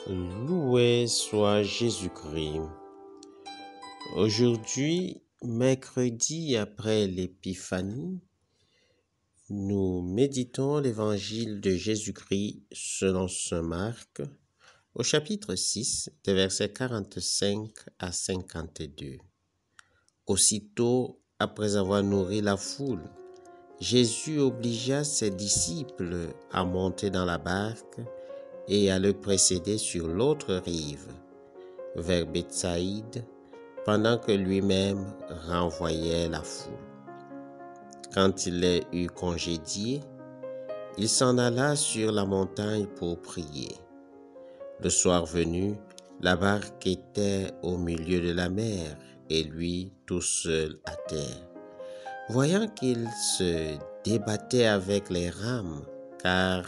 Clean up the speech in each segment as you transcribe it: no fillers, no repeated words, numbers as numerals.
Loué soit Jésus-Christ. Aujourd'hui, mercredi après l'Épiphanie, nous méditons l'évangile de Jésus-Christ selon saint Marc au chapitre 6, des versets 45 à 52. Aussitôt, après avoir nourri la foule, Jésus obligea ses disciples à monter dans la barque et à le précéder sur l'autre rive, vers Bethsaïde, pendant que lui-même renvoyait la foule. Quand il les eut congédiés, il s'en alla sur la montagne pour prier. Le soir venu, la barque était au milieu de la mer et lui tout seul à terre. Voyant qu'il se débattait avec les rames, car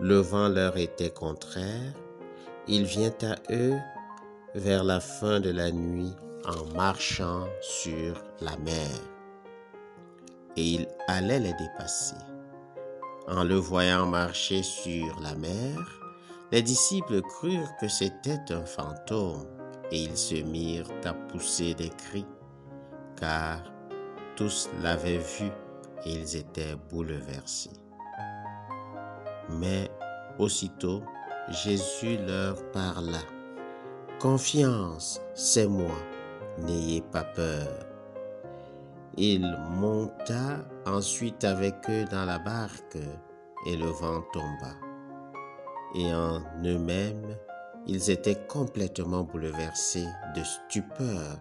le vent leur était contraire, il vient à eux vers la fin de la nuit en marchant sur la mer. Et il allait les dépasser. En le voyant marcher sur la mer, les disciples crurent que c'était un fantôme et ils se mirent à pousser des cris, car tous l'avaient vu et ils étaient bouleversés. Mais aussitôt, Jésus leur parla. « Confiance, c'est moi, n'ayez pas peur. » Il monta ensuite avec eux dans la barque et le vent tomba. Et en eux-mêmes, ils étaient complètement bouleversés de stupeur,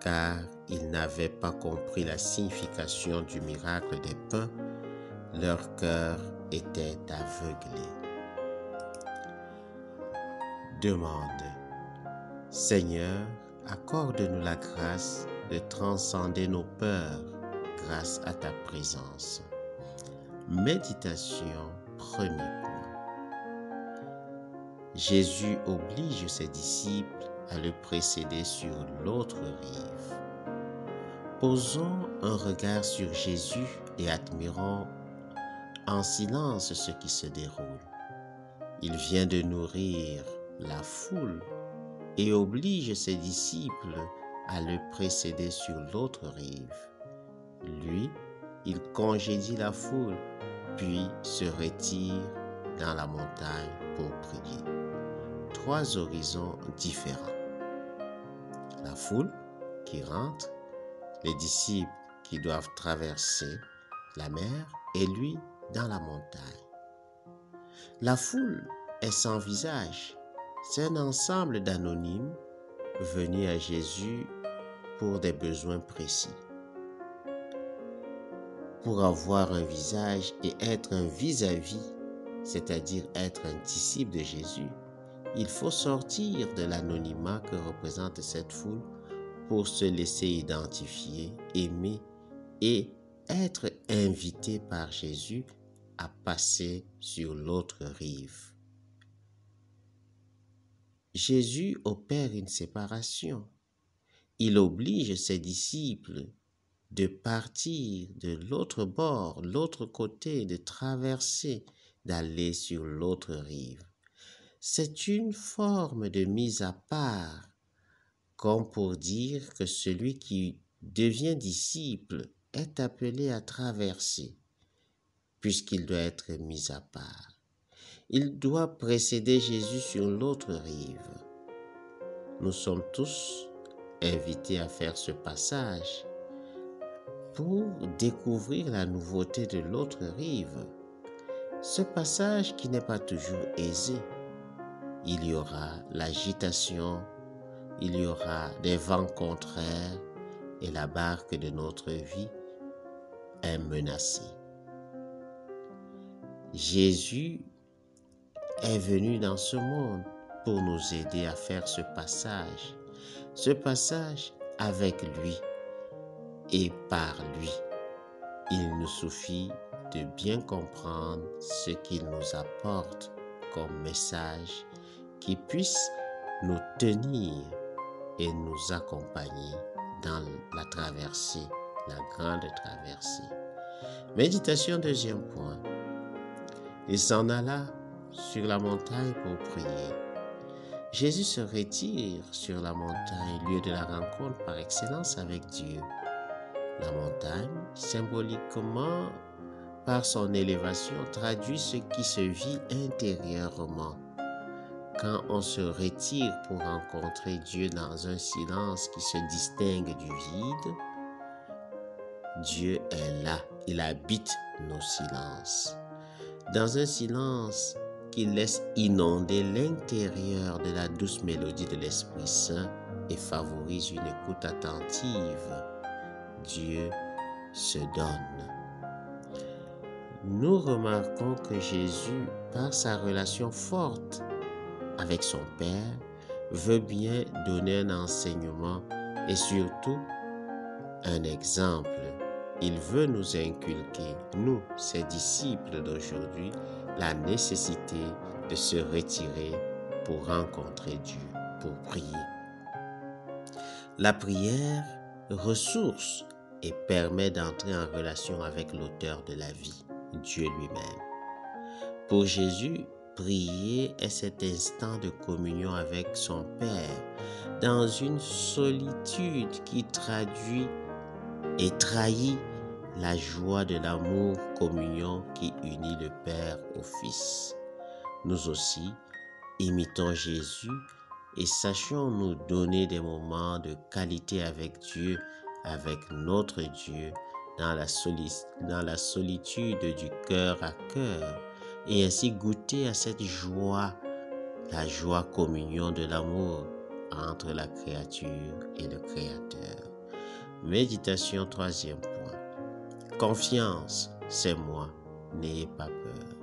car ils n'avaient pas compris la signification du miracle des pains. Leur cœur était aveuglé. Demande. Seigneur, accorde-nous la grâce de transcender nos peurs grâce à ta présence. Méditation, premier point. Jésus oblige ses disciples à le précéder sur l'autre rive. Posons un regard sur Jésus et admirons en silence ce qui se déroule. Il vient de nourrir la foule et oblige ses disciples à le précéder sur l'autre rive. Lui, il congédie la foule, puis se retire dans la montagne pour prier. Trois horizons différents. La foule qui rentre, les disciples qui doivent traverser la mer et lui dans la montagne. La foule est sans visage. C'est un ensemble d'anonymes venus à Jésus pour des besoins précis. Pour avoir un visage et être un vis-à-vis, c'est-à-dire être un disciple de Jésus, il faut sortir de l'anonymat que représente cette foule pour se laisser identifier, aimer et être invité par Jésus à passer sur l'autre rive. Jésus opère une séparation. Il oblige ses disciples de partir de l'autre bord, l'autre côté, de traverser, d'aller sur l'autre rive. C'est une forme de mise à part, comme pour dire que celui qui devient disciple est appelé à traverser, puisqu'il doit être mis à part. Il doit précéder Jésus sur l'autre rive. Nous sommes tous invités à faire ce passage pour découvrir la nouveauté de l'autre rive. Ce passage qui n'est pas toujours aisé. Il y aura l'agitation, il y aura des vents contraires et la barque de notre vie est menacée. Jésus est venu dans ce monde pour nous aider à faire ce passage avec lui et par lui. Il nous suffit de bien comprendre ce qu'il nous apporte comme message qui puisse nous tenir et nous accompagner dans la traversée, la grande traversée. Méditation, deuxième point. Il s'en alla sur la montagne pour prier. Jésus se retire sur la montagne, lieu de la rencontre par excellence avec Dieu. La montagne, symboliquement, par son élévation, traduit ce qui se vit intérieurement. Quand on se retire pour rencontrer Dieu dans un silence qui se distingue du vide, Dieu est là, il habite nos silences. Dans un silence qui laisse inonder l'intérieur de la douce mélodie de l'Esprit Saint et favorise une écoute attentive, Dieu se donne. Nous remarquons que Jésus, par sa relation forte avec son Père, veut bien donner un enseignement et surtout un exemple. Il veut nous inculquer, nous, ses disciples d'aujourd'hui, la nécessité de se retirer pour rencontrer Dieu, pour prier. La prière ressource et permet d'entrer en relation avec l'auteur de la vie, Dieu lui-même. Pour Jésus, prier est cet instant de communion avec son Père dans une solitude qui traduit et trahit la joie de l'amour communion qui unit le Père au Fils. Nous aussi, imitons Jésus et sachons nous donner des moments de qualité avec Dieu, avec notre Dieu, dans la solitude du cœur à cœur, et ainsi goûter à cette joie, la joie communion de l'amour entre la créature et le Créateur. Méditation, 3e point. Confiance, c'est moi, n'ayez pas peur.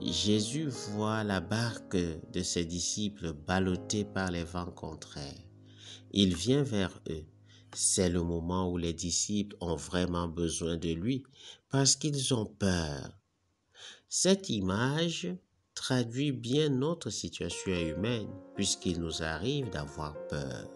Jésus voit la barque de ses disciples ballottée par les vents contraires. Il vient vers eux. C'est le moment où les disciples ont vraiment besoin de lui parce qu'ils ont peur. Cette image traduit bien notre situation humaine puisqu'il nous arrive d'avoir peur.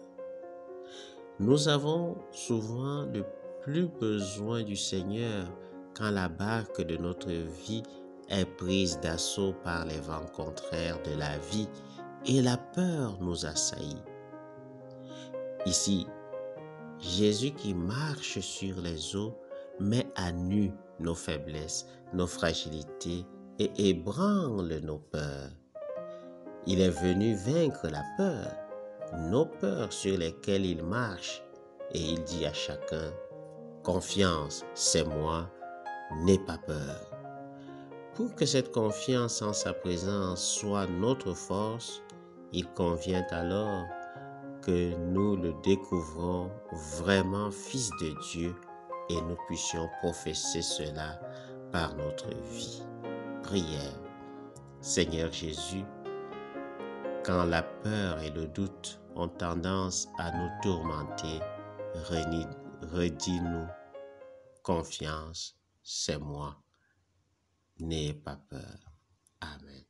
Nous avons souvent le plus besoin du Seigneur quand la barque de notre vie est prise d'assaut par les vents contraires de la vie et la peur nous assaillit. Ici, Jésus qui marche sur les eaux met à nu nos faiblesses, nos fragilités et ébranle nos peurs. Il est venu vaincre la peur, nos peurs sur lesquelles il marche, et il dit à chacun, « Confiance, c'est moi, n'aie pas peur. » Pour que cette confiance en sa présence soit notre force, il convient alors que nous le découvrons vraiment Fils de Dieu et nous puissions professer cela par notre vie. Prière. Seigneur Jésus, quand la peur et le doute ont tendance à nous tourmenter, redis-nous, confiance, c'est moi. N'ayez pas peur. Amen.